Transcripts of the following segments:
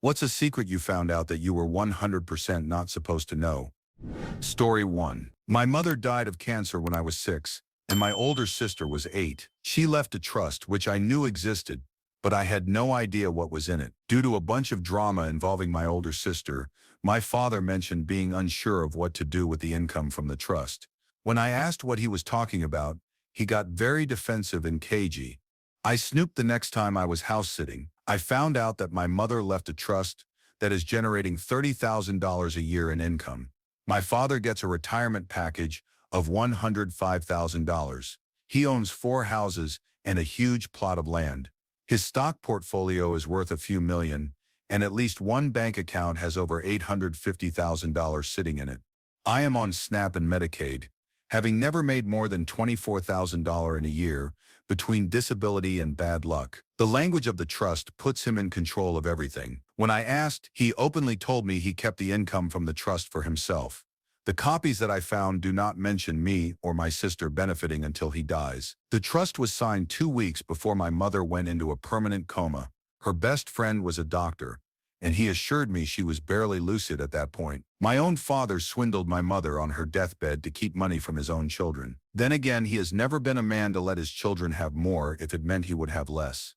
What's a secret you found out that you were 100% not supposed to know? Story 1. My mother died of cancer when I was 6, and my older sister was 8. She left a trust which I knew existed, but I had no idea what was in it. Due to a bunch of drama involving my older sister, my father mentioned being unsure of what to do with the income from the trust. When I asked what he was talking about, he got very defensive and cagey. I snooped the next time I was house-sitting. I found out that my mother left a trust that is generating $30,000 a year in income. My father gets a retirement package of $105,000. He owns 4 houses and a huge plot of land. His stock portfolio is worth a few million, and at least one bank account has over $850,000 sitting in it. I am on SNAP and Medicaid, having never made more than $24,000 in a year between disability and bad luck. The language of the trust puts him in control of everything. When I asked, he openly told me he kept the income from the trust for himself. The copies that I found do not mention me or my sister benefiting until he dies. The trust was signed 2 weeks before my mother went into a permanent coma. Her best friend was a doctor, and he assured me she was barely lucid at that point. My own father swindled my mother on her deathbed to keep money from his own children. Then again, he has never been a man to let his children have more if it meant he would have less.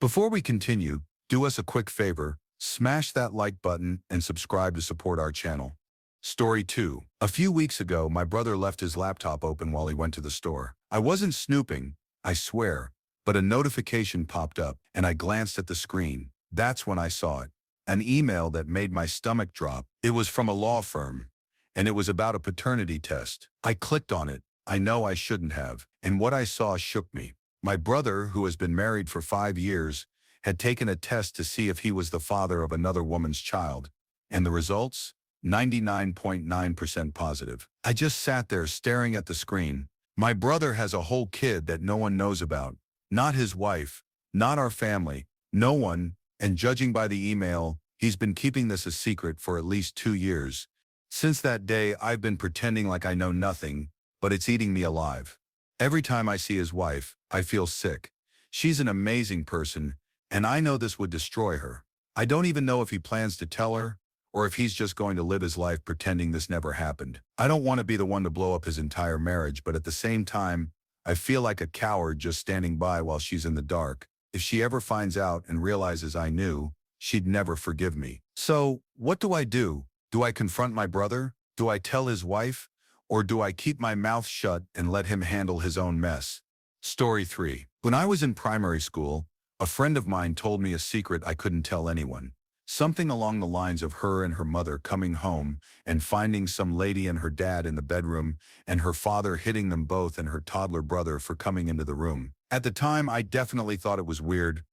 Before we continue, do us a quick favor, smash that like button and subscribe to support our channel. Story 2. A few weeks ago, my brother left his laptop open while he went to the store. I wasn't snooping, I swear, but a notification popped up, and I glanced at the screen. That's when I saw it. An email that made my stomach drop. It was from a law firm, and it was about a paternity test. I clicked on it. I know I shouldn't have, and what I saw shook me. My brother, who has been married for 5 years, had taken a test to see if he was the father of another woman's child. And the results? 99.9% positive. I just sat there staring at the screen. My brother has a whole kid that no one knows about. Not his wife, not our family, no one, and judging by the email, he's been keeping this a secret for at least 2 years. Since that day, I've been pretending like I know nothing, but it's eating me alive. Every time I see his wife, I feel sick. She's an amazing person, and I know this would destroy her. I don't even know if he plans to tell her, or if he's just going to live his life pretending this never happened. I don't want to be the one to blow up his entire marriage, but at the same time, I feel like a coward just standing by while she's in the dark. If she ever finds out and realizes I knew, she'd never forgive me. So, what do? Do I confront my brother? Do I tell his wife? Or do I keep my mouth shut and let him handle his own mess? Story 3. When I was in primary school, a friend of mine told me a secret I couldn't tell anyone. Something along the lines of her and her mother coming home and finding some lady and her dad in the bedroom, and her father hitting them both and her toddler brother for coming into the room. At the time, I definitely thought it was weird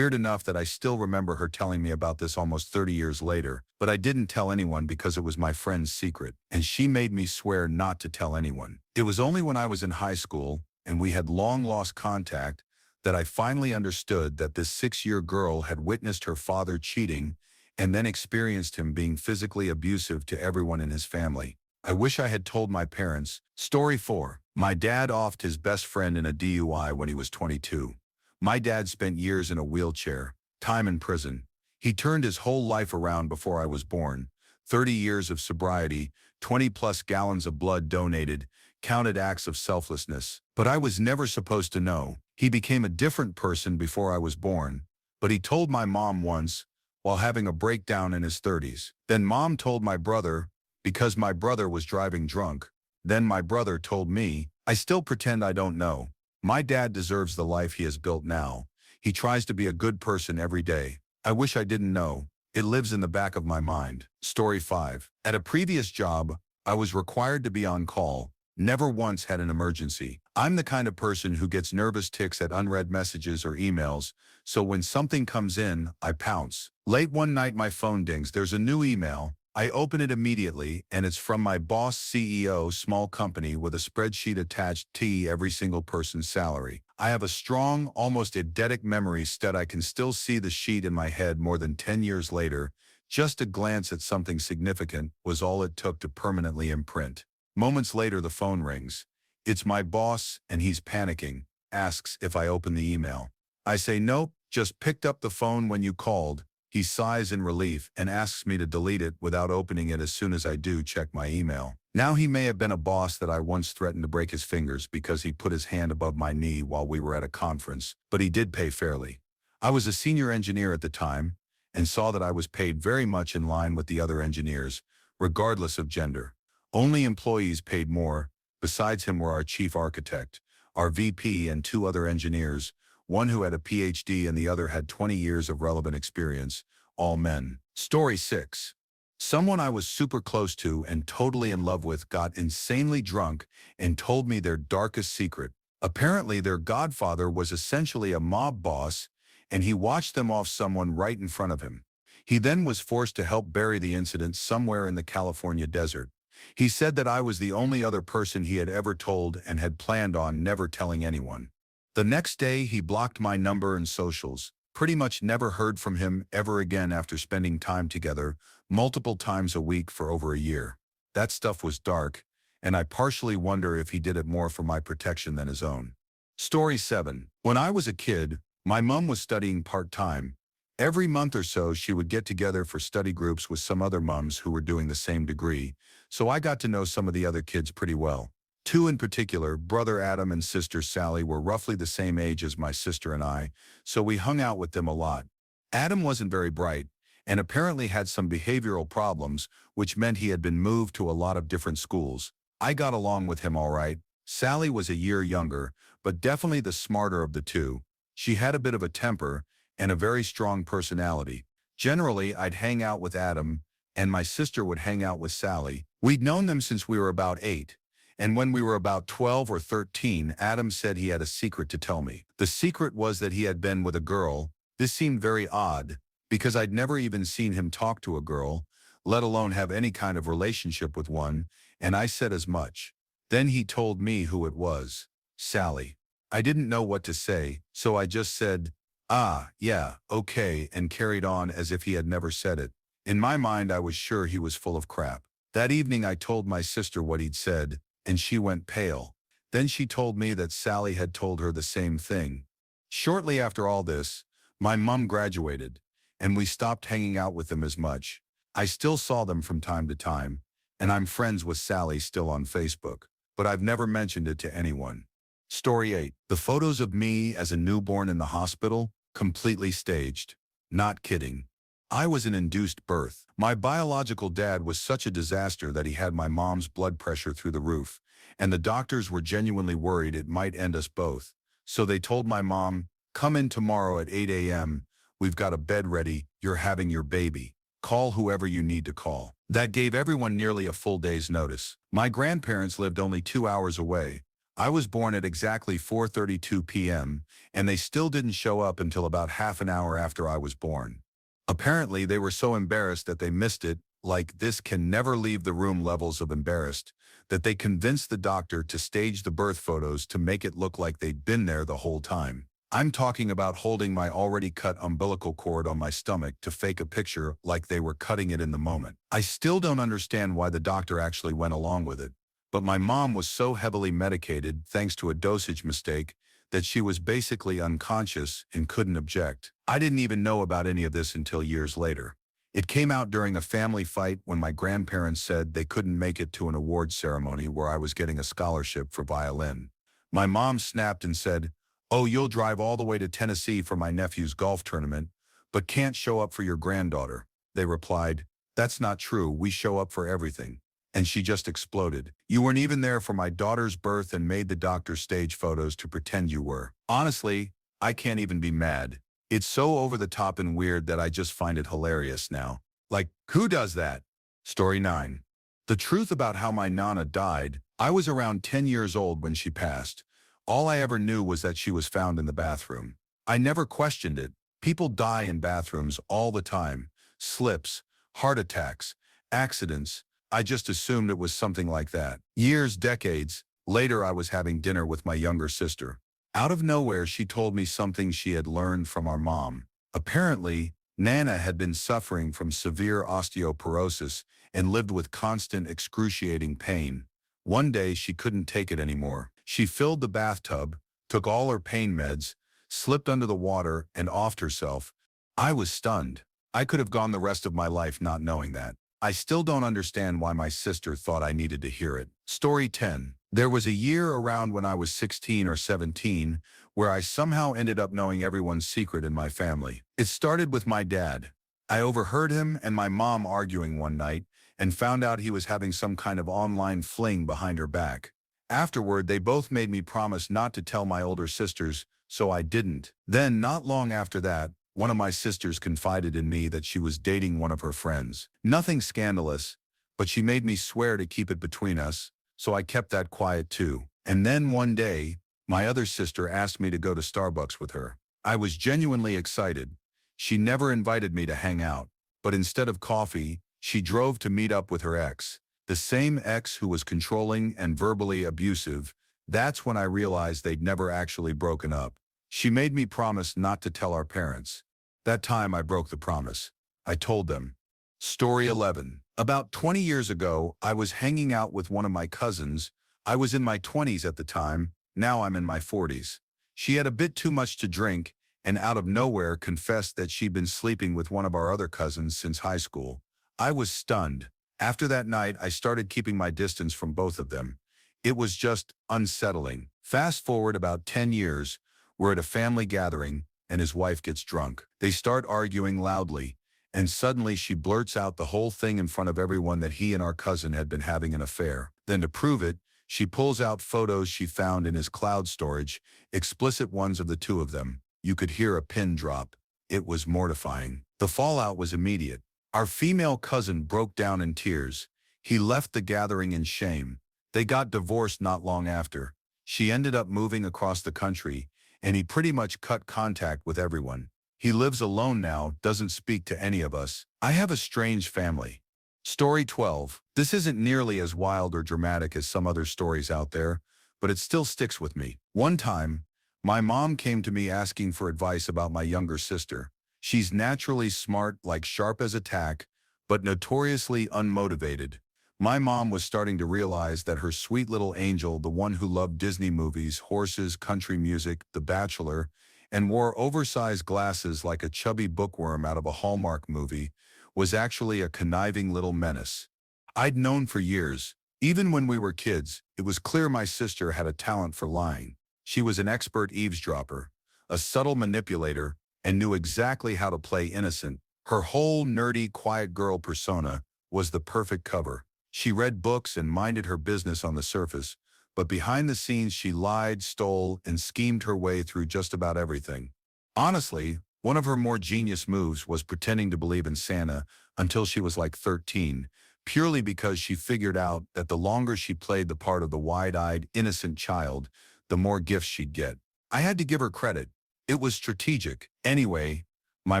enough that I still remember her telling me about this almost 30 years later, but I didn't tell anyone because it was my friend's secret, and she made me swear not to tell anyone. It was only when I was in high school, and we had long lost contact, that I finally understood that this 6-year girl had witnessed her father cheating and then experienced him being physically abusive to everyone in his family. I wish I had told my parents. Story 4. My dad offed his best friend in a DUI when he was 22. My dad spent years in a wheelchair, time in prison. He turned his whole life around before I was born. 30 years of sobriety, 20+ gallons of blood donated, counted acts of selflessness. But I was never supposed to know. He became a different person before I was born. But he told my mom once, while having a breakdown in his 30s. Then mom told my brother, because my brother was driving drunk. Then my brother told me. I still pretend I don't know. My dad deserves the life he has built now. He tries to be a good person every day. I wish I didn't know. It lives in the back of my mind. Story 5. At a previous job, I was required to be on call. Never once had an emergency. I'm the kind of person who gets nervous tics at unread messages or emails, so when something comes in, I pounce. Late one night my phone dings. There's a new email. I open it immediately, and it's from my boss, CEO, small company with a spreadsheet attached to every single person's salary. I have a strong, almost eidetic memory stat. I can still see the sheet in my head more than 10 years later. Just a glance at something significant was all it took to permanently imprint. Moments later, the phone rings. It's my boss, and he's panicking, asks if I open the email. I say nope, just picked up the phone when you called. He sighs in relief and asks me to delete it without opening it as soon as I do check my email. Now he may have been a boss that I once threatened to break his fingers because he put his hand above my knee while we were at a conference, but he did pay fairly. I was a senior engineer at the time and saw that I was paid very much in line with the other engineers, regardless of gender. Only employees paid more. Besides him were our chief architect, our VP, and two other engineers, one who had a PhD and the other had 20 years of relevant experience, all men. Story 6. Someone I was super close to and totally in love with got insanely drunk and told me their darkest secret. Apparently, their godfather was essentially a mob boss, and he watched them off someone right in front of him. He then was forced to help bury the incident somewhere in the California desert. He said that I was the only other person he had ever told and had planned on never telling anyone. The next day, he blocked my number and socials. Pretty much never heard from him ever again after spending time together multiple times a week for over a year. That stuff was dark, and I partially wonder if he did it more for my protection than his own. Story 7. When I was a kid, my mom was studying part-time. Every month or so, she would get together for study groups with some other moms who were doing the same degree, so I got to know some of the other kids pretty well. Two in particular, brother Adam and sister Sally, were roughly the same age as my sister and I, so we hung out with them a lot. Adam wasn't very bright, and apparently had some behavioral problems, which meant he had been moved to a lot of different schools. I got along with him all right. Sally was a year younger, but definitely the smarter of the two. She had a bit of a temper and a very strong personality. Generally, I'd hang out with Adam, and my sister would hang out with Sally. We'd known them since we were about 8. And when we were about 12 or 13, Adam said he had a secret to tell me. The secret was that he had been with a girl. This seemed very odd, because I'd never even seen him talk to a girl, let alone have any kind of relationship with one, and I said as much. Then he told me who it was. Sally. I didn't know what to say, so I just said, "Ah, yeah, okay," and carried on as if he had never said it. In my mind, I was sure he was full of crap. That evening, I told my sister what he'd said, and she went pale. Then she told me that Sally had told her the same thing. Shortly after all this, my mom graduated, and we stopped hanging out with them as much. I still saw them from time to time, and I'm friends with Sally still on Facebook, but I've never mentioned it to anyone. Story 8. The photos of me as a newborn in the hospital, completely staged. Not kidding. I was an induced birth. My biological dad was such a disaster that he had my mom's blood pressure through the roof, and the doctors were genuinely worried it might end us both. So they told my mom, "Come in tomorrow at 8 a.m. We've got a bed ready. You're having your baby. Call whoever you need to call." That gave everyone nearly a full day's notice. My grandparents lived only 2 hours away. I was born at exactly 4:32 p.m., and they still didn't show up until about half an hour after I was born. Apparently, they were so embarrassed that they missed it, like this can never leave the room levels of embarrassed, that they convinced the doctor to stage the birth photos to make it look like they'd been there the whole time. I'm talking about holding my already cut umbilical cord on my stomach to fake a picture like they were cutting it in the moment. I still don't understand why the doctor actually went along with it. But my mom was so heavily medicated, thanks to a dosage mistake, that she was basically unconscious and couldn't object. I didn't even know about any of this until years later. It came out during a family fight when my grandparents said they couldn't make it to an award ceremony where I was getting a scholarship for violin. My mom snapped and said, "Oh, you'll drive all the way to Tennessee for my nephew's golf tournament, but can't show up for your granddaughter." They replied, "That's not true. We show up for everything." And she just exploded. "You weren't even there for my daughter's birth and made the doctor stage photos to pretend you were." Honestly, I can't even be mad. It's so over the top and weird that I just find it hilarious now. Like, who does that? Story 9. The truth about how my Nana died. I was around 10 years old when she passed. All I ever knew was that she was found in the bathroom. I never questioned it. People die in bathrooms all the time. Slips, heart attacks, accidents. I just assumed it was something like that. Years, decades later, I was having dinner with my younger sister. Out of nowhere, she told me something she had learned from our mom. Apparently, Nana had been suffering from severe osteoporosis and lived with constant excruciating pain. One day, she couldn't take it anymore. She filled the bathtub, took all her pain meds, slipped under the water, and offed herself. I was stunned. I could have gone the rest of my life not knowing that. I still don't understand why my sister thought I needed to hear it. Story 10. There was a year around when I was 16 or 17 where I somehow ended up knowing everyone's secret in my family. It started with my dad. I overheard him and my mom arguing one night and found out he was having some kind of online fling behind her back. Afterward, they both made me promise not to tell my older sisters, so I didn't. Then, not long after that, one of my sisters confided in me that she was dating one of her friends. Nothing scandalous, but she made me swear to keep it between us, so I kept that quiet too. And then one day, my other sister asked me to go to Starbucks with her. I was genuinely excited. She never invited me to hang out, but instead of coffee, she drove to meet up with her ex. The same ex who was controlling and verbally abusive. That's when I realized they'd never actually broken up. She made me promise not to tell our parents. That time I broke the promise. I told them. Story 11. About 20 years ago, I was hanging out with one of my cousins. I was in my 20s at the time. Now I'm in my 40s. She had a bit too much to drink and out of nowhere confessed that she'd been sleeping with one of our other cousins since high school. I was stunned. After that night, I started keeping my distance from both of them. It was just unsettling. Fast forward about 10 years, we're at a family gathering, and his wife gets drunk. They start arguing loudly, and suddenly she blurts out the whole thing in front of everyone that he and our cousin had been having an affair. Then to prove it, she pulls out photos she found in his cloud storage, explicit ones of the two of them. You could hear a pin drop. It was mortifying. The fallout was immediate. Our female cousin broke down in tears. He left the gathering in shame. They got divorced not long after. She ended up moving across the country, and he pretty much cut contact with everyone. He lives alone now, doesn't speak to any of us. I have a strange family. Story 12. This isn't nearly as wild or dramatic as some other stories out there, but it still sticks with me. One time, my mom came to me asking for advice about my younger sister. She's naturally smart, like sharp as a tack, but notoriously unmotivated. My mom was starting to realize that her sweet little angel, the one who loved Disney movies, horses, country music, The Bachelor, and wore oversized glasses like a chubby bookworm out of a Hallmark movie, was actually a conniving little menace. I'd known for years. Even when we were kids, it was clear my sister had a talent for lying. She was an expert eavesdropper, a subtle manipulator, and knew exactly how to play innocent. Her whole nerdy, quiet girl persona was the perfect cover. She read books and minded her business on the surface, but behind the scenes she lied, stole, and schemed her way through just about everything. Honestly, one of her more genius moves was pretending to believe in Santa until she was like 13, purely because she figured out that the longer she played the part of the wide-eyed, innocent child, the more gifts she'd get. I had to give her credit. It was strategic. Anyway, my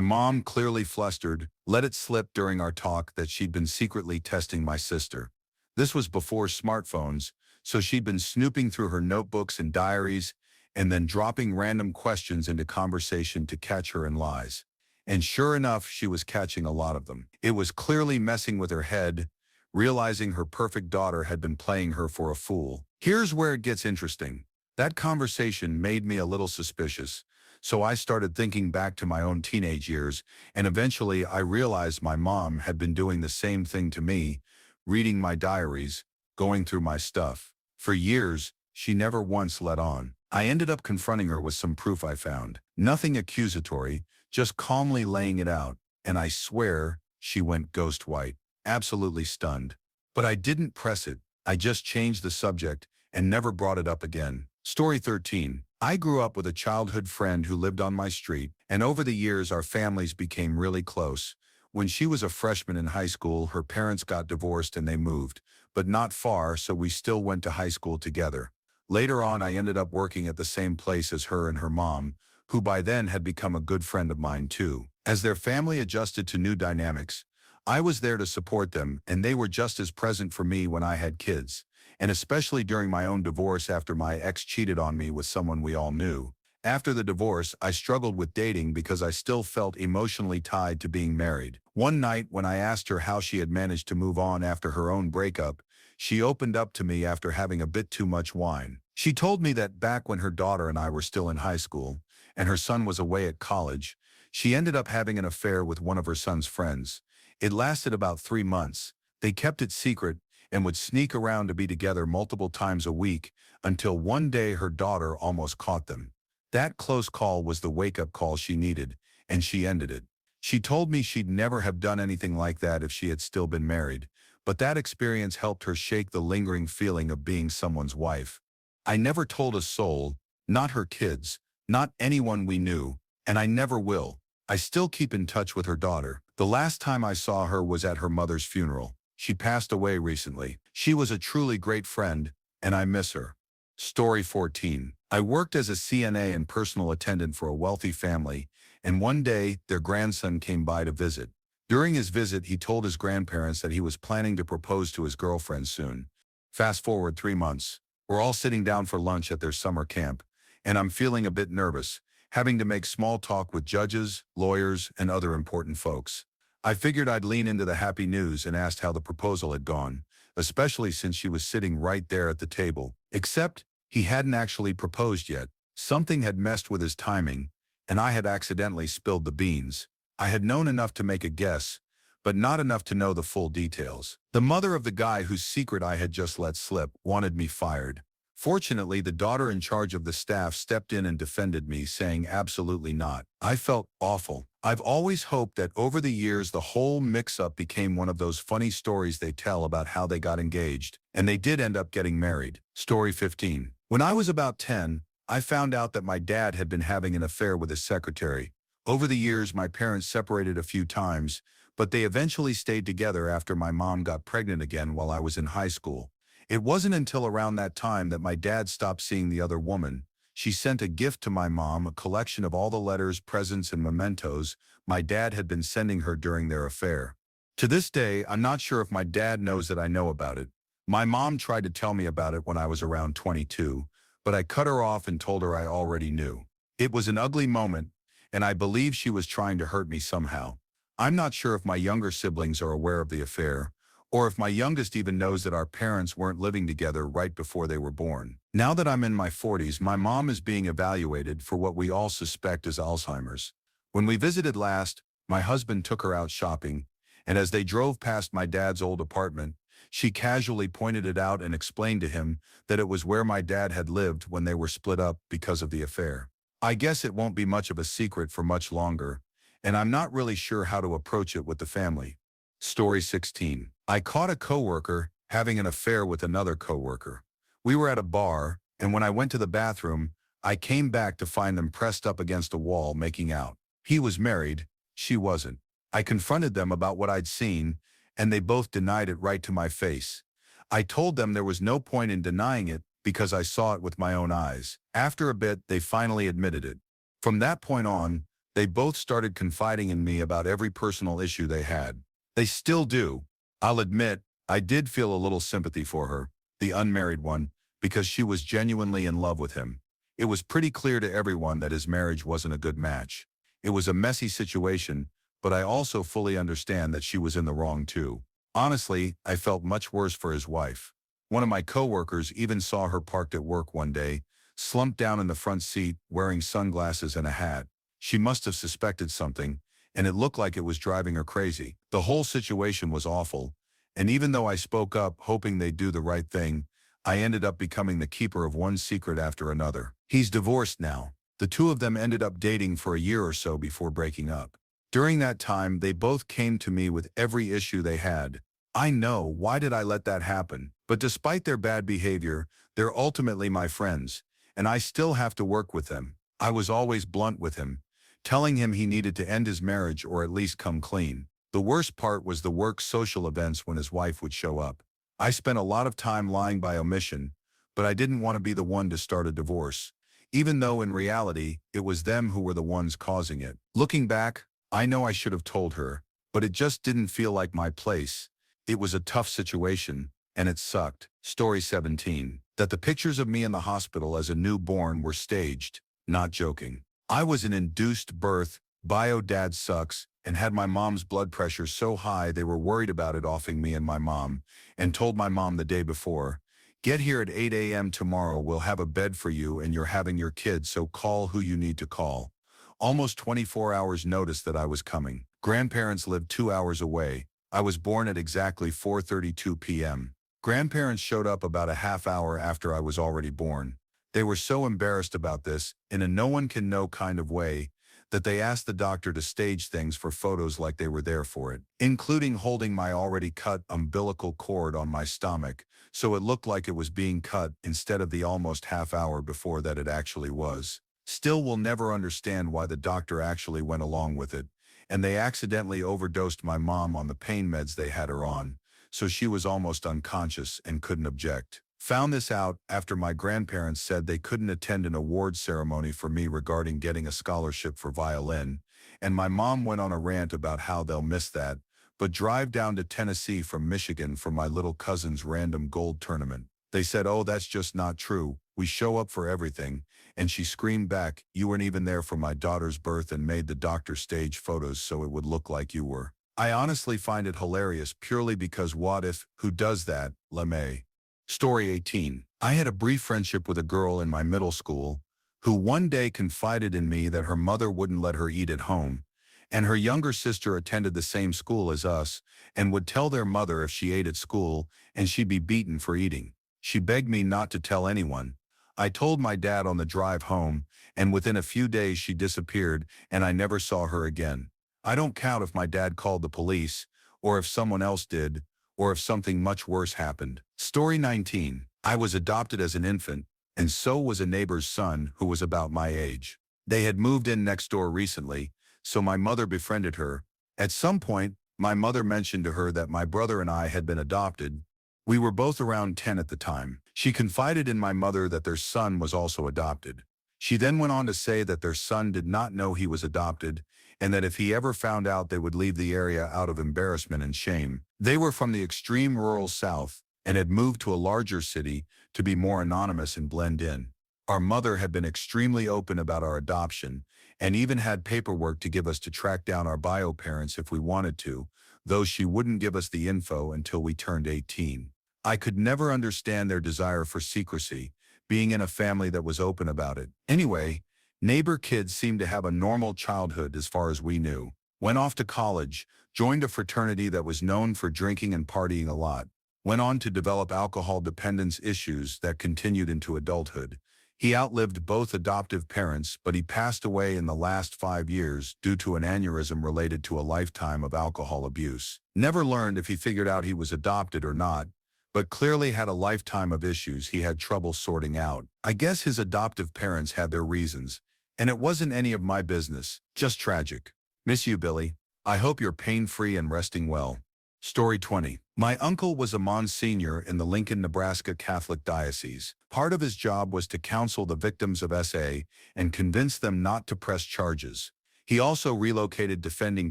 mom, clearly flustered, let it slip during our talk that she'd been secretly testing my sister. This was before smartphones, so she'd been snooping through her notebooks and diaries and then dropping random questions into conversation to catch her in lies. And sure enough, she was catching a lot of them. It was clearly messing with her head, realizing her perfect daughter had been playing her for a fool. Here's where it gets interesting. That conversation made me a little suspicious. So I started thinking back to my own teenage years, and eventually I realized my mom had been doing the same thing to me, reading my diaries, going through my stuff. For years, she never once let on. I ended up confronting her with some proof I found. Nothing accusatory, just calmly laying it out, and I swear she went ghost white, absolutely stunned. But I didn't press it. I just changed the subject and never brought it up again. Story 13. I grew up with a childhood friend who lived on my street, and over the years our families became really close. When she was a freshman in high school, her parents got divorced and they moved, but not far, so we still went to high school together. Later on, I ended up working at the same place as her and her mom, who by then had become a good friend of mine too. As their family adjusted to new dynamics, I was there to support them, and they were just as present for me when I had kids. And especially during my own divorce after my ex cheated on me with someone we all knew. After the divorce, I struggled with dating because I still felt emotionally tied to being married. One night, when I asked her how she had managed to move on after her own breakup, she opened up to me after having a bit too much wine. She told me that back when her daughter and I were still in high school, and her son was away at college, She ended up having an affair with one of her son's friends. It lasted about 3 months. They kept it secret and would sneak around to be together multiple times a week until one day her daughter almost caught them. That close call was the wake-up call she needed, and she ended it. She told me she'd never have done anything like that if she had still been married, but that experience helped her shake the lingering feeling of being someone's wife. I never told a soul, not her kids, not anyone we knew, and I never will. I still keep in touch with her daughter. The last time I saw her was at her mother's funeral. She passed away recently. She was a truly great friend, and I miss her. Story 14. I worked as a CNA and personal attendant for a wealthy family, and one day their grandson came by to visit. During his visit, he told his grandparents that he was planning to propose to his girlfriend soon. Fast forward 3 months. We're all sitting down for lunch at their summer camp, and I'm feeling a bit nervous, having to make small talk with judges, lawyers, and other important folks. I figured I'd lean into the happy news and asked how the proposal had gone, especially since she was sitting right there at the table. Except, he hadn't actually proposed yet. Something had messed with his timing, and I had accidentally spilled the beans. I had known enough to make a guess, but not enough to know the full details. The mother of the guy whose secret I had just let slip wanted me fired. Fortunately, the daughter in charge of the staff stepped in and defended me, saying absolutely not. I felt awful. I've always hoped that over the years the whole mix-up became one of those funny stories they tell about how they got engaged, and they did end up getting married. Story 15. When I was about 10, I found out that my dad had been having an affair with his secretary. Over the years, my parents separated a few times, but they eventually stayed together after my mom got pregnant again while I was in high school. It wasn't until around that time that my dad stopped seeing the other woman. She sent a gift to my mom, a collection of all the letters, presents, and mementos my dad had been sending her during their affair. To this day, I'm not sure if my dad knows that I know about it. My mom tried to tell me about it when I was around 22, but I cut her off and told her I already knew. It was an ugly moment, and I believe she was trying to hurt me somehow. I'm not sure if my younger siblings are aware of the affair, or if my youngest even knows that our parents weren't living together right before they were born. Now that I'm in my 40s, my mom is being evaluated for what we all suspect is Alzheimer's. When we visited last, my husband took her out shopping, and as they drove past my dad's old apartment, she casually pointed it out and explained to him that it was where my dad had lived when they were split up because of the affair. I guess it won't be much of a secret for much longer, and I'm not really sure how to approach it with the family. Story 16. I caught a coworker having an affair with another coworker. We were at a bar, and when I went to the bathroom, I came back to find them pressed up against a wall making out. He was married, she wasn't. I confronted them about what I'd seen, and they both denied it right to my face. I told them there was no point in denying it because I saw it with my own eyes. After a bit, they finally admitted it. From that point on, they both started confiding in me about every personal issue they had. They still do. I'll admit, I did feel a little sympathy for her, the unmarried one, because she was genuinely in love with him. It was pretty clear to everyone that his marriage wasn't a good match. It was a messy situation, but I also fully understand that she was in the wrong too. Honestly, I felt much worse for his wife. One of my coworkers even saw her parked at work one day, slumped down in the front seat, wearing sunglasses and a hat. She must have suspected something, and it looked like it was driving her crazy. The whole situation was awful, and even though I spoke up hoping they'd do the right thing, I ended up becoming the keeper of one secret after another. He's divorced now. The two of them ended up dating for a year or so before breaking up. During that time, they both came to me with every issue they had. I know, why did I let that happen? But despite their bad behavior, they're ultimately my friends, and I still have to work with them. I was always blunt with him, telling him he needed to end his marriage or at least come clean. The worst part was the work social events when his wife would show up. I spent a lot of time lying by omission, but I didn't want to be the one to start a divorce, even though in reality, it was them who were the ones causing it. Looking back, I know I should have told her, but it just didn't feel like my place. It was a tough situation, and it sucked. Story 17. That the pictures of me in the hospital as a newborn were staged. Not joking. I was an induced birth, bio dad sucks, and had my mom's blood pressure so high they were worried about it offing me and my mom, and told my mom the day before, "Get here at 8 a.m. tomorrow, we'll have a bed for you and you're having your kid, so call who you need to call." Almost 24 hours notice that I was coming. Grandparents lived 2 hours away. I was born at exactly 4:32 p.m. Grandparents showed up about a half hour after I was already born. They were so embarrassed about this, in a no-one-can-know kind of way, that they asked the doctor to stage things for photos like they were there for it, including holding my already cut umbilical cord on my stomach, so it looked like it was being cut instead of the almost half hour before that it actually was. Still will never understand why the doctor actually went along with it, and they accidentally overdosed my mom on the pain meds they had her on, so she was almost unconscious and couldn't object. Found this out after my grandparents said they couldn't attend an award ceremony for me regarding getting a scholarship for violin, and my mom went on a rant about how they'll miss that, but drive down to Tennessee from Michigan for my little cousin's random gold tournament. They said, "Oh, that's just not true. We show up for everything." And she screamed back, "You weren't even there for my daughter's birth and made the doctor stage photos so it would look like you were." I honestly find it hilarious purely because what if, who does that, LeMay? Story 18. I had a brief friendship with a girl in my middle school who one day confided in me that her mother wouldn't let her eat at home, and her younger sister attended the same school as us and would tell their mother if she ate at school and she'd be beaten for eating. She begged me not to tell anyone. I told my dad on the drive home, and within a few days she disappeared and I never saw her again. I don't count if my dad called the police, or if someone else did, or if something much worse happened. Story 19. I was adopted as an infant, and so was a neighbor's son who was about my age. They had moved in next door recently, so my mother befriended her. At some point, my mother mentioned to her that my brother and I had been adopted. We were both around 10 at the time. She confided in my mother that their son was also adopted. She then went on to say that their son did not know he was adopted, and that if he ever found out they would leave the area out of embarrassment and shame. They were from the extreme rural South and had moved to a larger city to be more anonymous and blend in. Our mother had been extremely open about our adoption and even had paperwork to give us to track down our bio parents if we wanted to, though she wouldn't give us the info until we turned 18. I could never understand their desire for secrecy, being in a family that was open about it. Anyway, neighbor kids seemed to have a normal childhood as far as we knew. Went off to college, joined a fraternity that was known for drinking and partying a lot. Went on to develop alcohol dependence issues that continued into adulthood. He outlived both adoptive parents, but he passed away in the last 5 years due to an aneurysm related to a lifetime of alcohol abuse. Never learned if he figured out he was adopted or not, but clearly had a lifetime of issues he had trouble sorting out. I guess his adoptive parents had their reasons, and it wasn't any of my business. Just tragic. Miss you, Billy. I hope you're pain-free and resting well. Story 20. My uncle was a Monsignor in the Lincoln, Nebraska Catholic Diocese. Part of his job was to counsel the victims of SA and convince them not to press charges. He also relocated defending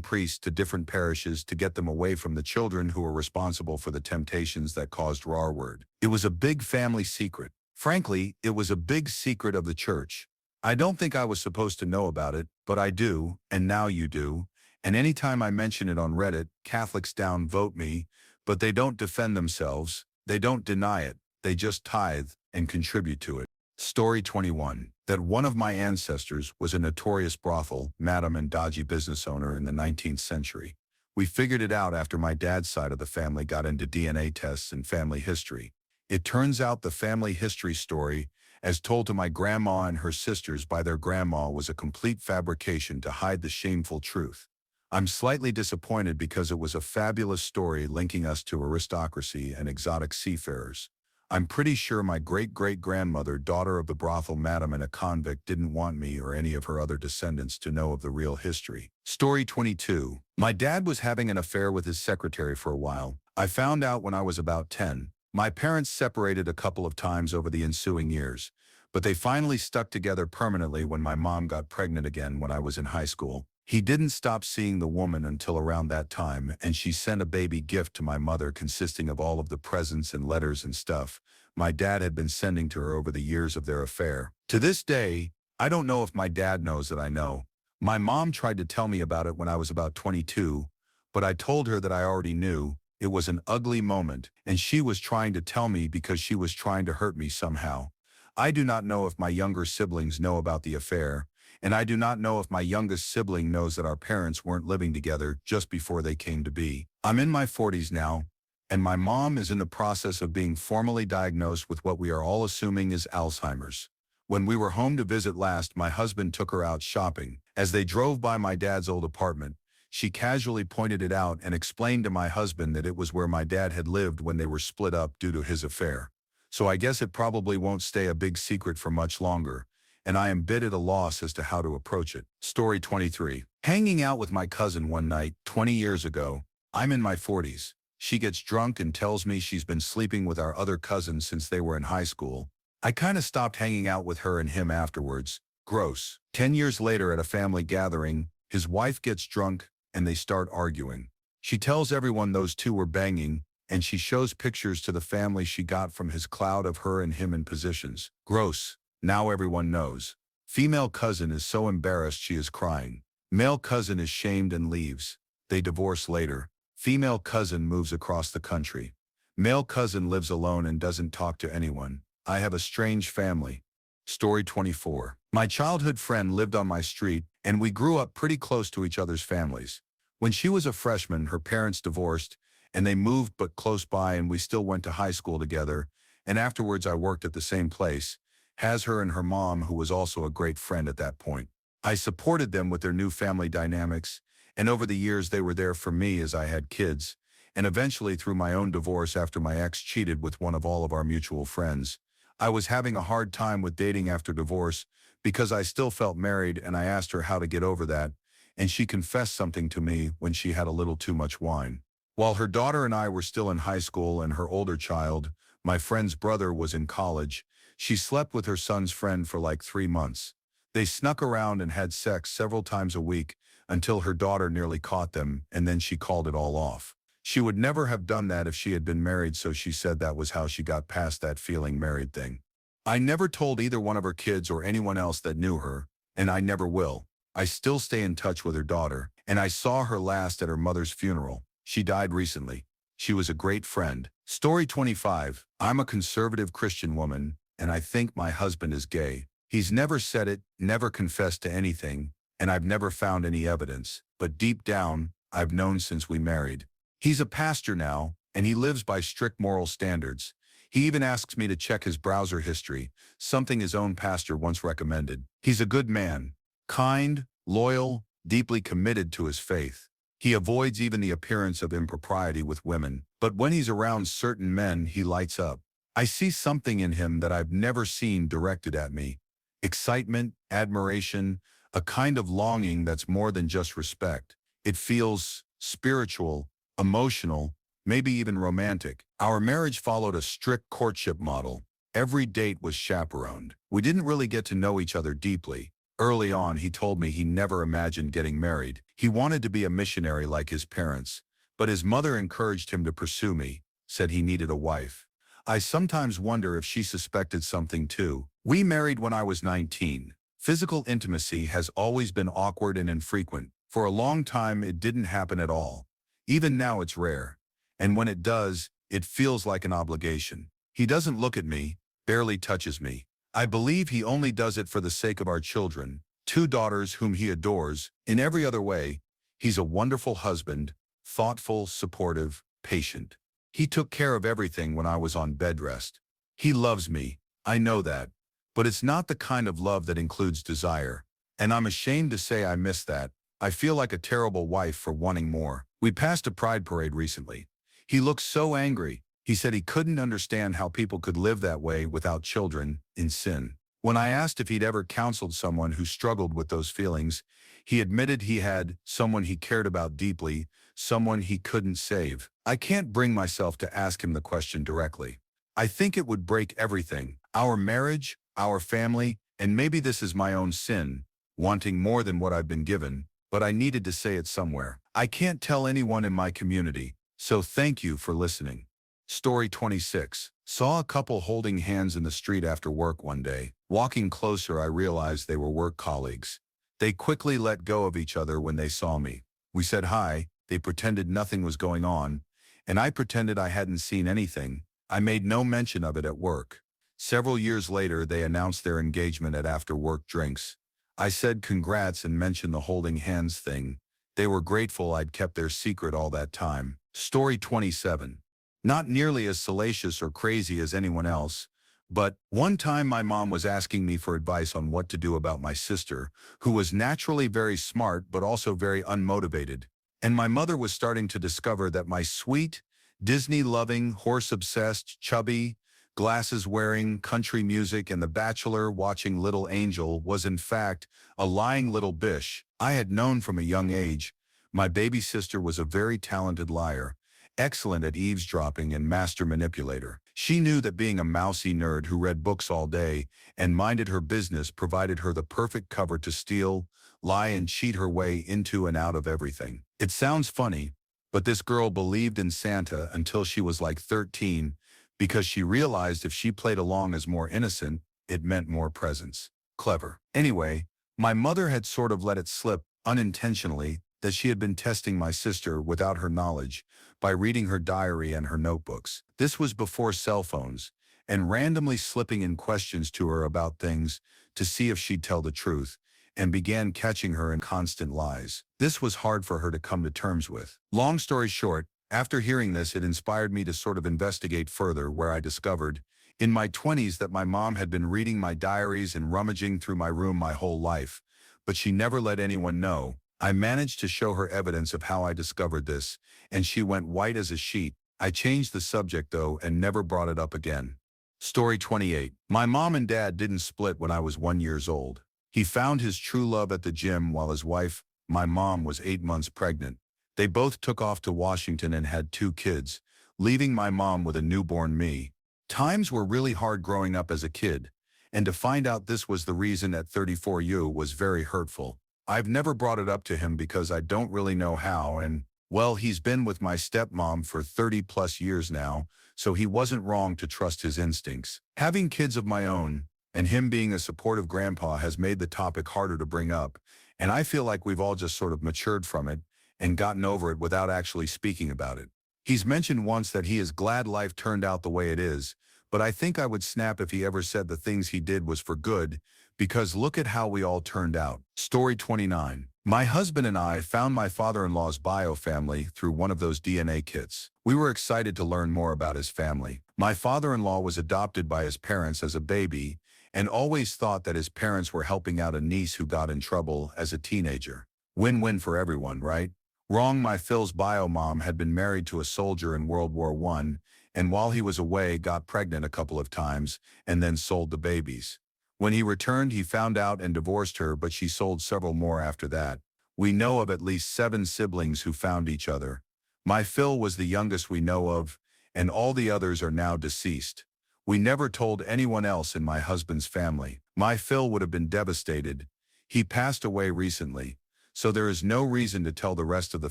priests to different parishes to get them away from the children who were responsible for the temptations that caused R-word. It was a big family secret. Frankly, it was a big secret of the church. I don't think I was supposed to know about it, but I do, and now you do. And anytime I mention it on Reddit, Catholics downvote me, but they don't defend themselves, they don't deny it, they just tithe and contribute to it. Story 21. That one of my ancestors was a notorious brothel, madam and dodgy business owner in the 19th century. We figured it out after my dad's side of the family got into DNA tests and family history. It turns out the family history story, as told to my grandma and her sisters by their grandma, was a complete fabrication to hide the shameful truth. I'm slightly disappointed because it was a fabulous story linking us to aristocracy and exotic seafarers. I'm pretty sure my great-great-grandmother, daughter of the brothel madam and a convict, didn't want me or any of her other descendants to know of the real history. Story 22. My dad was having an affair with his secretary for a while. I found out when I was about 10. My parents separated a couple of times over the ensuing years, but they finally stuck together permanently when my mom got pregnant again when I was in high school. He didn't stop seeing the woman until around that time, and she sent a baby gift to my mother consisting of all of the presents and letters and stuff my dad had been sending to her over the years of their affair. To this day, I don't know if my dad knows that I know. My mom tried to tell me about it when I was about 22, but I told her that I already knew. It was an ugly moment, and she was trying to tell me because she was trying to hurt me somehow. I do not know if my younger siblings know about the affair, And I do not know if my youngest sibling knows that our parents weren't living together just before they came to be. I'm in my 40s now, and my mom is in the process of being formally diagnosed with what we are all assuming is Alzheimer's. When we were home to visit last, my husband took her out shopping. As they drove by my dad's old apartment, she casually pointed it out and explained to my husband that it was where my dad had lived when they were split up due to his affair. So I guess it probably won't stay a big secret for much longer, and I am a bit at a loss as to how to approach it. Story 23. Hanging out with my cousin one night, 20 years ago. I'm in my 40s. She gets drunk and tells me she's been sleeping with our other cousins since they were in high school. I kinda stopped hanging out with her and him afterwards. Gross. 10 years later at a family gathering, his wife gets drunk and they start arguing. She tells everyone those two were banging, and she shows pictures to the family she got from his cloud of her and him in positions. Gross. Now everyone knows. Female cousin is so embarrassed she is crying. Male cousin is shamed and leaves. They divorce later. Female cousin moves across the country. Male cousin lives alone and doesn't talk to anyone. I have a strange family. Story 24. My childhood friend lived on my street, and we grew up pretty close to each other's families. When she was a freshman, her parents divorced, and they moved but close by, and we still went to high school together, and afterwards I worked at the same place. Has her and her mom, who was also a great friend at that point. I supported them with their new family dynamics, and over the years they were there for me as I had kids, and eventually through my own divorce after my ex cheated with one of all of our mutual friends. I was having a hard time with dating after divorce because I still felt married, and I asked her how to get over that, and she confessed something to me when she had a little too much wine. While her daughter and I were still in high school and her older child, my friend's brother, was in college, she slept with her son's friend for like 3 months. They snuck around and had sex several times a week until her daughter nearly caught them, and then she called it all off. She would never have done that if she had been married, so she said that was how she got past that feeling married thing. I never told either one of her kids or anyone else that knew her, and I never will. I still stay in touch with her daughter, and I saw her last at her mother's funeral. She died recently. She was a great friend. Story 25. I'm a conservative Christian woman, and I think my husband is gay. He's never said it, never confessed to anything, and I've never found any evidence, but deep down, I've known since we married. He's a pastor now, and he lives by strict moral standards. He even asks me to check his browser history, something his own pastor once recommended. He's a good man, kind, loyal, deeply committed to his faith. He avoids even the appearance of impropriety with women, but when he's around certain men, he lights up. I see something in him that I've never seen directed at me. Excitement, admiration, a kind of longing that's more than just respect. It feels spiritual, emotional, maybe even romantic. Our marriage followed a strict courtship model. Every date was chaperoned. We didn't really get to know each other deeply. Early on, he told me he never imagined getting married. He wanted to be a missionary like his parents, but his mother encouraged him to pursue me, said he needed a wife. I sometimes wonder if she suspected something too. We married when I was 19. Physical intimacy has always been awkward and infrequent. For a long time, it didn't happen at all. Even now, it's rare. And when it does, it feels like an obligation. He doesn't look at me, barely touches me. I believe he only does it for the sake of our children, 2 daughters whom he adores. In every other way, he's a wonderful husband, thoughtful, supportive, patient. He took care of everything when I was on bed rest. He loves me, I know that, but it's not the kind of love that includes desire, and I'm ashamed to say I miss that. I feel like a terrible wife for wanting more. We passed a pride parade recently. He looked so angry. He said he couldn't understand how people could live that way without children, in sin. When I asked if he'd ever counseled someone who struggled with those feelings, he admitted he had someone he cared about deeply, someone he couldn't save. I can't bring myself to ask him the question directly. I think it would break everything, our marriage, our family, and maybe this is my own sin, wanting more than what I've been given, but I needed to say it somewhere. I can't tell anyone in my community, so thank you for listening. Story 26. Saw a couple holding hands in the street after work one day. Walking closer, I realized they were work colleagues. They quickly let go of each other when they saw me. We said hi, they pretended nothing was going on, and I pretended I hadn't seen anything. I made no mention of it at work. Several years later, they announced their engagement at after-work drinks. I said congrats and mentioned the holding hands thing. They were grateful I'd kept their secret all that time. Story 27. Not nearly as salacious or crazy as anyone else, but one time my mom was asking me for advice on what to do about my sister, who was naturally very smart but also very unmotivated. And my mother was starting to discover that my sweet, Disney-loving, horse-obsessed, chubby, glasses-wearing, country music and The Bachelor watching little angel was in fact a lying little bish. I had known from a young age my baby sister was a very talented liar, excellent at eavesdropping and master manipulator. She knew that being a mousy nerd who read books all day and minded her business provided her the perfect cover to steal, lie and cheat her way into and out of everything. It sounds funny, but this girl believed in Santa until she was like 13 because she realized if she played along as more innocent, it meant more presents. Clever. Anyway, my mother had sort of let it slip unintentionally that she had been testing my sister without her knowledge by reading her diary and her notebooks. This was before cell phones, and randomly slipping in questions to her about things to see if she'd tell the truth, and began catching her in constant lies. This was hard for her to come to terms with. Long story short, after hearing this, it inspired me to sort of investigate further, where I discovered, in my 20s, that my mom had been reading my diaries and rummaging through my room my whole life, but she never let anyone know. I managed to show her evidence of how I discovered this, and she went white as a sheet. I changed the subject though and never brought it up again. Story 28. My mom and dad didn't split when I was 1 year old. He found his true love at the gym while his wife, my mom, was 8 months pregnant. They both took off to Washington and had 2 kids, leaving my mom with a newborn me. Times were really hard growing up as a kid, and to find out this was the reason at 34 was very hurtful. I've never brought it up to him because I don't really know how, and, well, he's been with my stepmom for 30+ years now, so he wasn't wrong to trust his instincts. Having kids of my own, and him being a supportive grandpa, has made the topic harder to bring up, and I feel like we've all just sort of matured from it and gotten over it without actually speaking about it. He's mentioned once that he is glad life turned out the way it is, but I think I would snap if he ever said the things he did was for good, because look at how we all turned out. Story 29. My husband and I found my father-in-law's bio family through one of those DNA kits. We were excited to learn more about his family. My father-in-law was adopted by his parents as a baby and always thought that his parents were helping out a niece who got in trouble as a teenager. Win-win for everyone, right? Wrong. My Phil's bio mom had been married to a soldier in World War I, and while he was away got pregnant a couple of times and then sold the babies. When he returned, he found out and divorced her, but she sold several more after that. We know of at least 7 siblings who found each other. My Phil was the youngest we know of, and all the others are now deceased. We never told anyone else in my husband's family. My Phil would have been devastated. He passed away recently, so there is no reason to tell the rest of the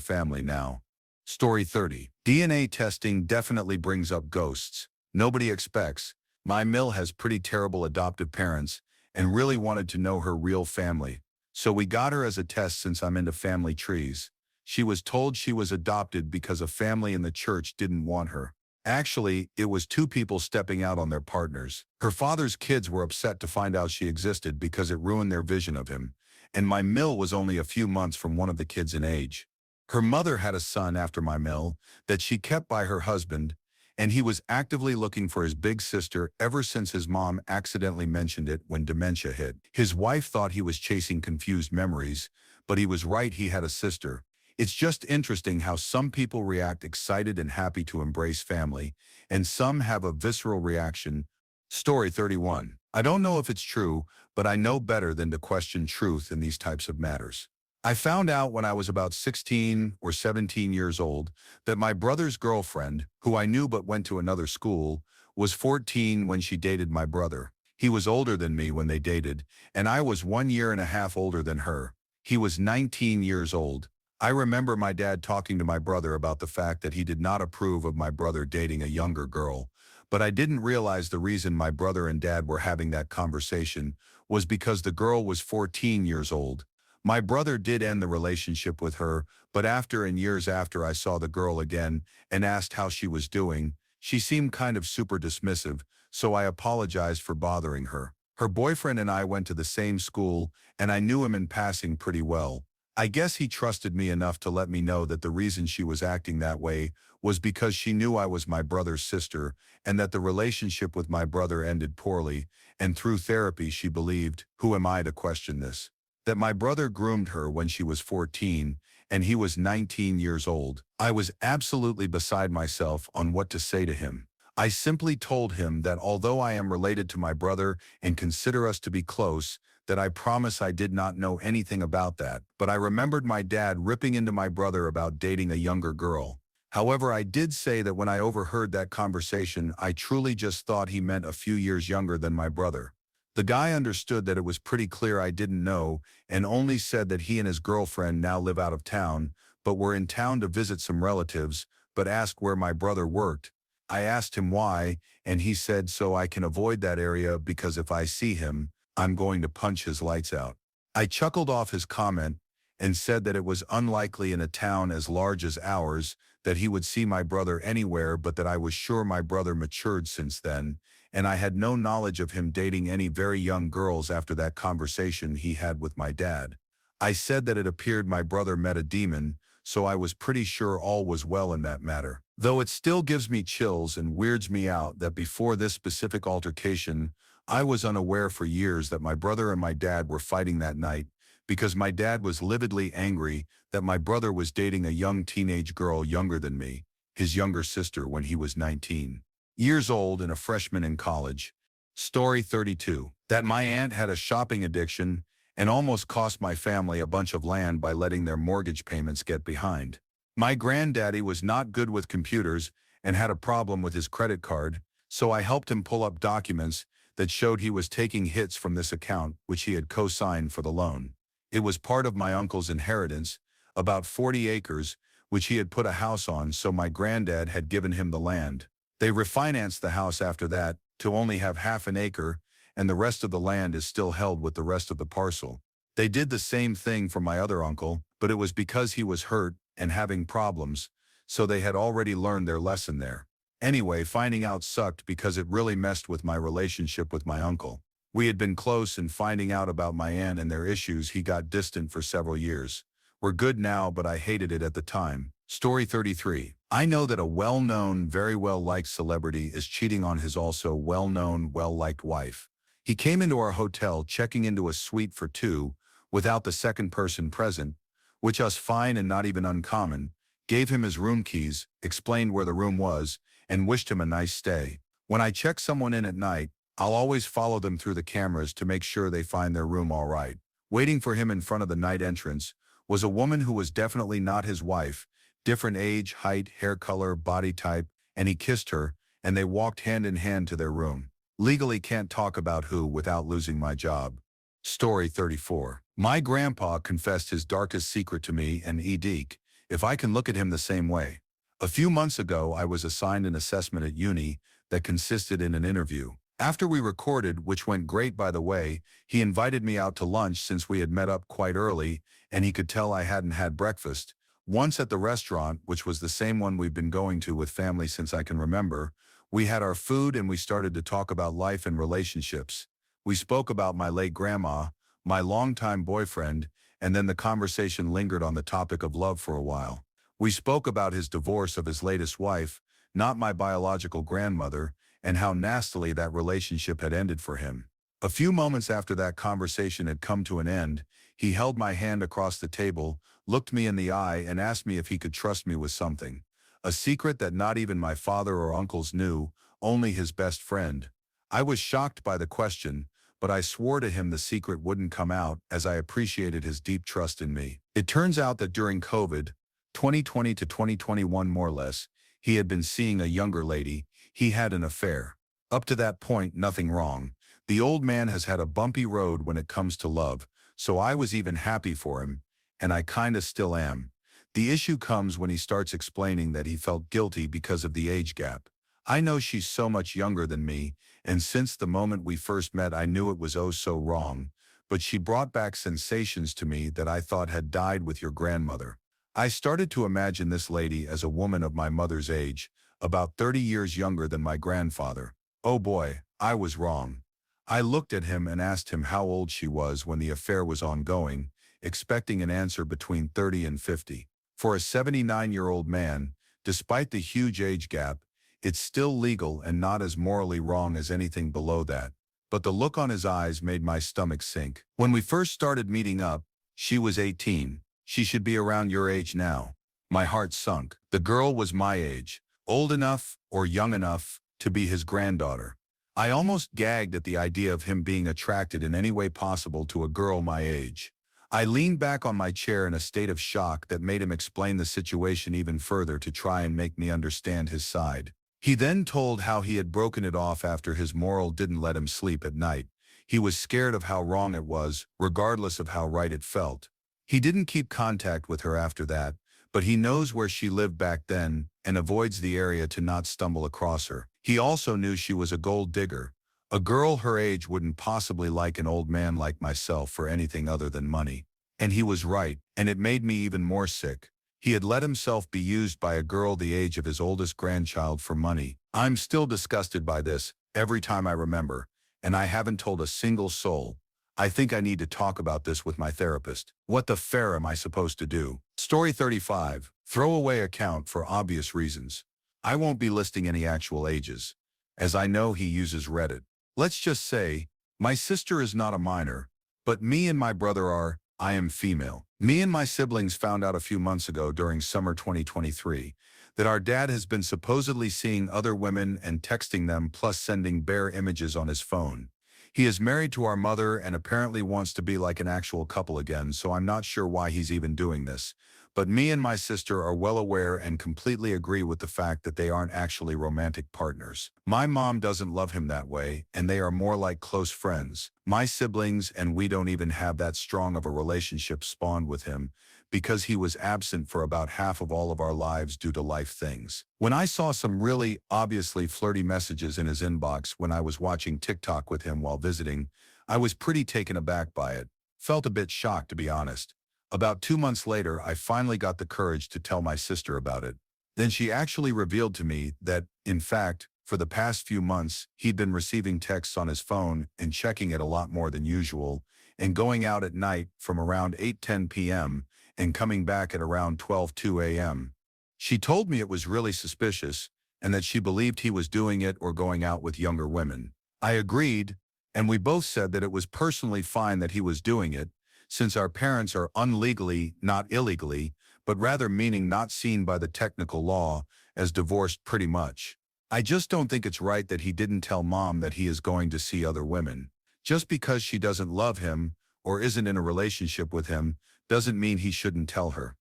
family now. Story 30. DNA testing definitely brings up ghosts. Nobody expects. My Mill has pretty terrible adoptive parents and really wanted to know her real family, so we got her as a test since I'm into family trees. She was told she was adopted because a family in the church didn't want her. Actually, it was 2 people stepping out on their partners. Her father's kids were upset to find out she existed because it ruined their vision of him, and my Mill was only a few months from one of the kids in age. Her mother had a son after my Mill that she kept by her husband, and he was actively looking for his big sister ever since his mom accidentally mentioned it when dementia hit. His wife thought he was chasing confused memories, but he was right, he had a sister. It's just interesting how some people react excited and happy to embrace family, and some have a visceral reaction. Story 31. I don't know if it's true, but I know better than to question truth in these types of matters. I found out when I was about 16 or 17 years old that my brother's girlfriend, who I knew but went to another school, was 14 when she dated my brother. He was older than me when they dated, and I was 1.5 years older than her. He was 19 years old. I remember my dad talking to my brother about the fact that he did not approve of my brother dating a younger girl, but I didn't realize the reason my brother and dad were having that conversation was because the girl was 14 years old. My brother did end the relationship with her, but after and years after I saw the girl again and asked how she was doing, she seemed kind of super dismissive, so I apologized for bothering her. Her boyfriend and I went to the same school, and I knew him in passing pretty well. I guess he trusted me enough to let me know that the reason she was acting that way was because she knew I was my brother's sister and that the relationship with my brother ended poorly, and through therapy she believed, who am I to question this, that my brother groomed her when she was 14 and he was 19 years old. I was absolutely beside myself on what to say to him. I simply told him that although I am related to my brother and consider us to be close, that I promise I did not know anything about that, but I remembered my dad ripping into my brother about dating a younger girl. However, I did say that when I overheard that conversation, I truly just thought he meant a few years younger than my brother. The guy understood that it was pretty clear I didn't know and only said that he and his girlfriend now live out of town, but were in town to visit some relatives, but asked where my brother worked. I asked him why, and he said so I can avoid that area because if I see him, I'm going to punch his lights out. I chuckled off his comment and said that it was unlikely in a town as large as ours that he would see my brother anywhere, but that I was sure my brother matured since then, and I had no knowledge of him dating any very young girls after that conversation he had with my dad. I said that it appeared my brother met a demon, so I was pretty sure all was well in that matter. Though it still gives me chills and weirds me out that before this specific altercation, I was unaware for years that my brother and my dad were fighting that night because my dad was lividly angry that my brother was dating a young teenage girl younger than me, his younger sister when he was 19 years old and a freshman in college. Story 32. That my aunt had a shopping addiction and almost cost my family a bunch of land by letting their mortgage payments get behind. My granddaddy was not good with computers and had a problem with his credit card, so I helped him pull up documents that showed he was taking hits from this account, which he had co-signed for the loan. It was part of my uncle's inheritance, about 40 acres, which he had put a house on, so my granddad had given him the land. They refinanced the house after that to only have half an acre, and the rest of the land is still held with the rest of the parcel. They did the same thing for my other uncle, but it was because he was hurt and having problems, so they had already learned their lesson there. Anyway, finding out sucked because it really messed with my relationship with my uncle. We had been close, and finding out about my aunt and their issues, he got distant for several years. We're good now, but I hated it at the time. Story 33. I know that a well-known, very well-liked celebrity is cheating on his also well-known, well-liked wife. He came into our hotel checking into a suite for two without the second person present, which us fine and not even uncommon, gave him his room keys, explained where the room was, and wished him a nice stay. When I check someone in at night, I'll always follow them through the cameras to make sure they find their room all right. Waiting for him in front of the night entrance was a woman who was definitely not his wife, different age, height, hair color, body type, and he kissed her, and they walked hand in hand to their room. Legally can't talk about who without losing my job. Story 34. My grandpa confessed his darkest secret to me and Deke, if I can look at him the same way. A few months ago, I was assigned an assessment at uni that consisted in an interview. After we recorded, which went great by the way, he invited me out to lunch since we had met up quite early and he could tell I hadn't had breakfast. Once at the restaurant, which was the same one we've been going to with family since I can remember, we had our food and we started to talk about life and relationships. We spoke about my late grandma, my longtime boyfriend, and then the conversation lingered on the topic of love for a while. We spoke about his divorce of his latest wife, not my biological grandmother, and how nastily that relationship had ended for him. A few moments after that conversation had come to an end, he held my hand across the table, looked me in the eye, and asked me if he could trust me with something. A secret that not even my father or uncles knew, only his best friend. I was shocked by the question, but I swore to him the secret wouldn't come out as I appreciated his deep trust in me. It turns out that during COVID, 2020 to 2021 more or less, he had been seeing a younger lady. He had an affair. Up to that point, nothing wrong. The old man has had a bumpy road when it comes to love, so I was even happy for him, and I kinda still am. The issue comes when he starts explaining that he felt guilty because of the age gap. I know she's so much younger than me, and since the moment we first met I knew it was oh so wrong, but she brought back sensations to me that I thought had died with your grandmother. I started to imagine this lady as a woman of my mother's age, about 30 years younger than my grandfather. Oh boy, I was wrong. I looked at him and asked him how old she was when the affair was ongoing, expecting an answer between 30 and 50. For a 79-year-old man, despite the huge age gap, it's still legal and not as morally wrong as anything below that. But the look on his eyes made my stomach sink. When we first started meeting up, she was 18. She should be around your age now. My heart sunk. The girl was my age, old enough or young enough to be his granddaughter. I almost gagged at the idea of him being attracted in any way possible to a girl my age. I leaned back on my chair in a state of shock that made him explain the situation even further to try and make me understand his side. He then told how he had broken it off after his moral didn't let him sleep at night. He was scared of how wrong it was, regardless of how right it felt. He didn't keep contact with her after that, but he knows where she lived back then and avoids the area to not stumble across her. He also knew she was a gold digger. A girl her age wouldn't possibly like an old man like myself for anything other than money. And he was right, and it made me even more sick. He had let himself be used by a girl the age of his oldest grandchild for money. I'm still disgusted by this every time I remember, and I haven't told a single soul. I think I need to talk about this with my therapist. What the fare am I supposed to do? Story 35. Throwaway account for obvious reasons. I won't be listing any actual ages, as I know he uses Reddit. Let's just say, my sister is not a minor, but me and my brother are. I am female. Me and my siblings found out a few months ago during summer 2023 that our dad has been supposedly seeing other women and texting them plus sending bare images on his phone. He is married to our mother and apparently wants to be like an actual couple again, so I'm not sure why he's even doing this. But me and my sister are well aware and completely agree with the fact that they aren't actually romantic partners. My mom doesn't love him that way, and they are more like close friends. My siblings and we don't even have that strong of a relationship spawned with him because he was absent for about half of all of our lives due to life things. When I saw some really obviously flirty messages in his inbox when I was watching TikTok with him while visiting, I was pretty taken aback by it. Felt a bit shocked, to be honest. About 2 months later, I finally got the courage to tell my sister about it. Then she actually revealed to me that, in fact, for the past few months, he'd been receiving texts on his phone and checking it a lot more than usual, and going out at night from around 8:10 p.m. and coming back at around 12:02 a.m. She told me it was really suspicious and that she believed he was doing it or going out with younger women. I agreed, and we both said that it was personally fine that he was doing it, since our parents are unlegally, not illegally, but rather meaning not seen by the technical law, as divorced pretty much. I just don't think it's right that he didn't tell mom that he is going to see other women. Just because she doesn't love him or isn't in a relationship with him doesn't mean he shouldn't tell her.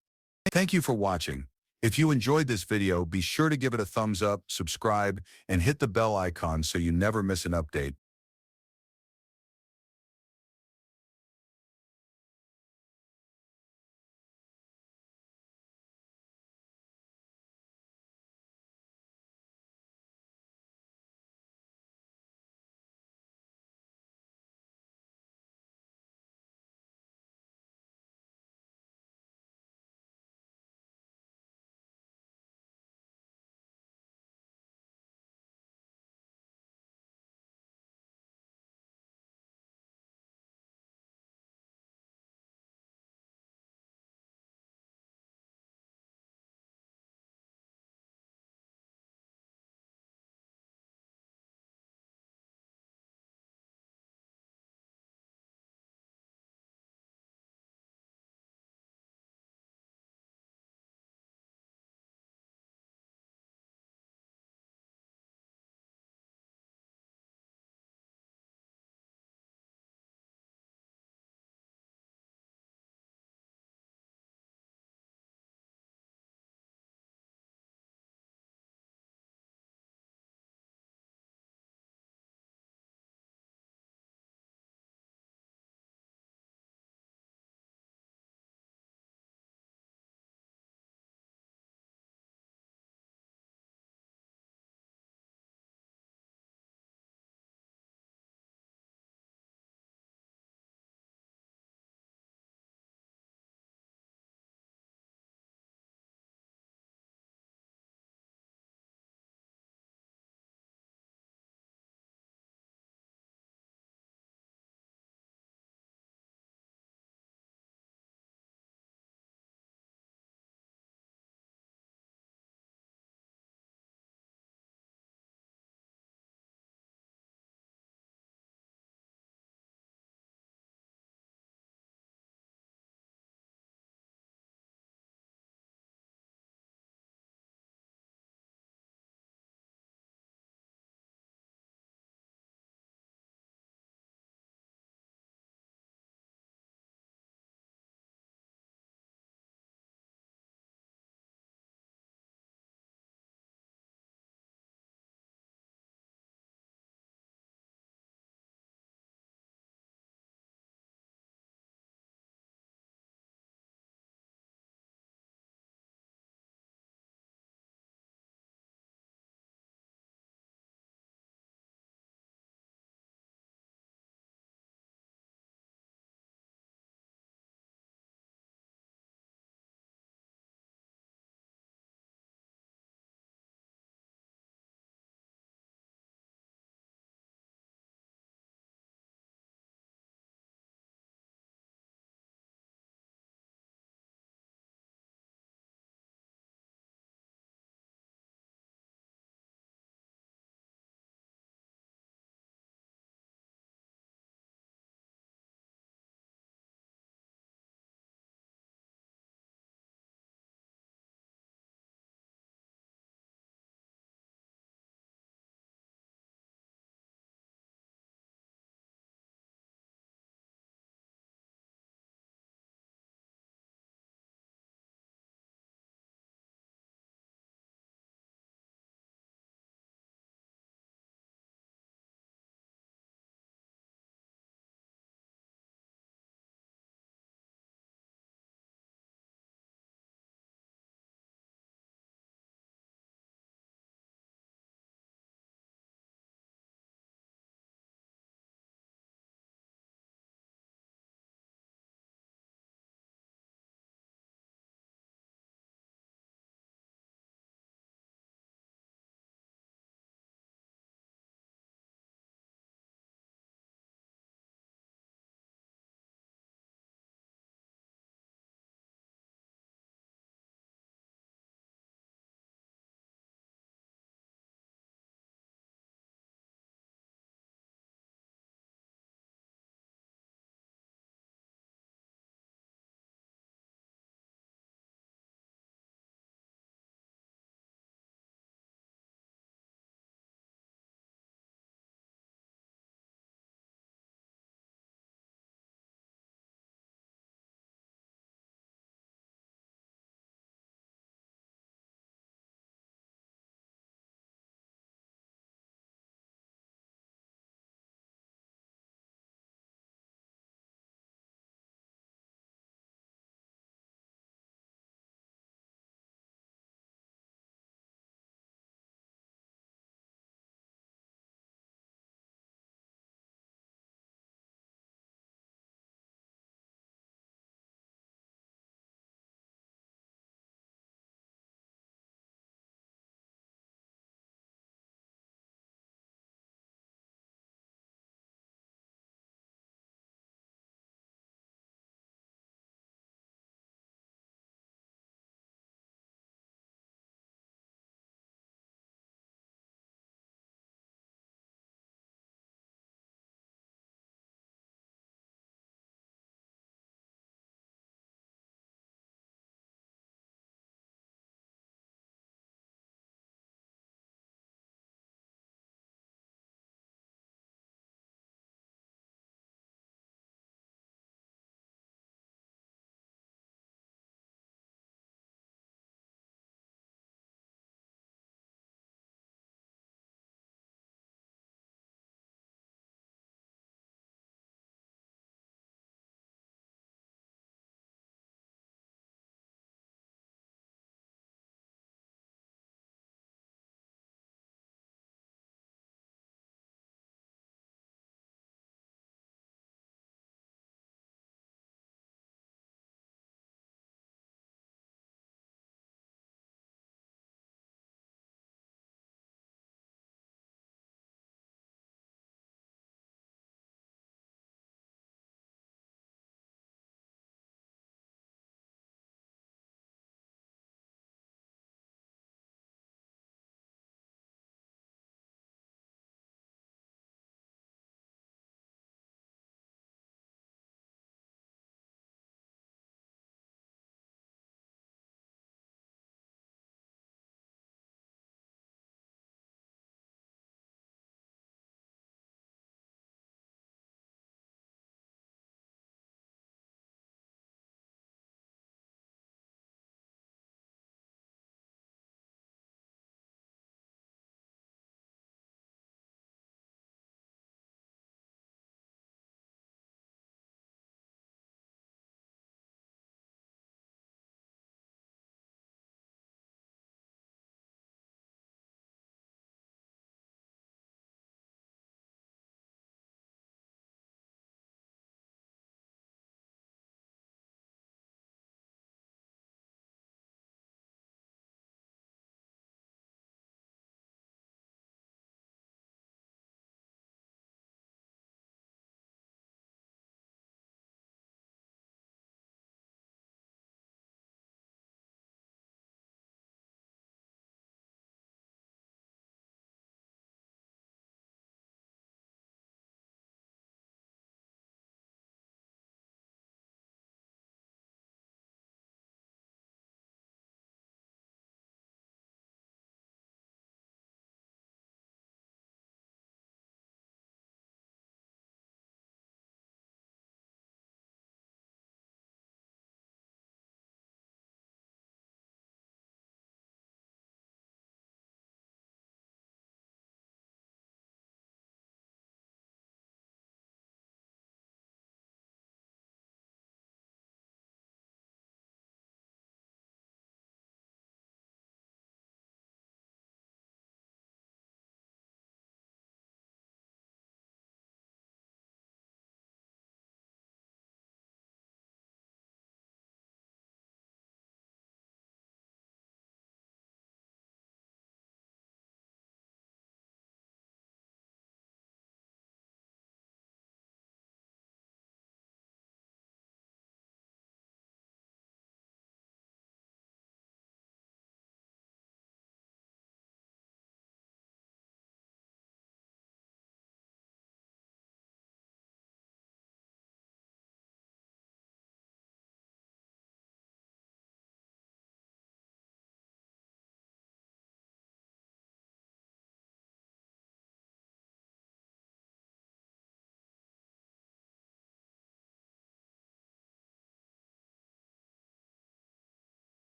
Thank you for watching. If you enjoyed this video, be sure to give it a thumbs up, subscribe, and hit the bell icon so you never miss an update.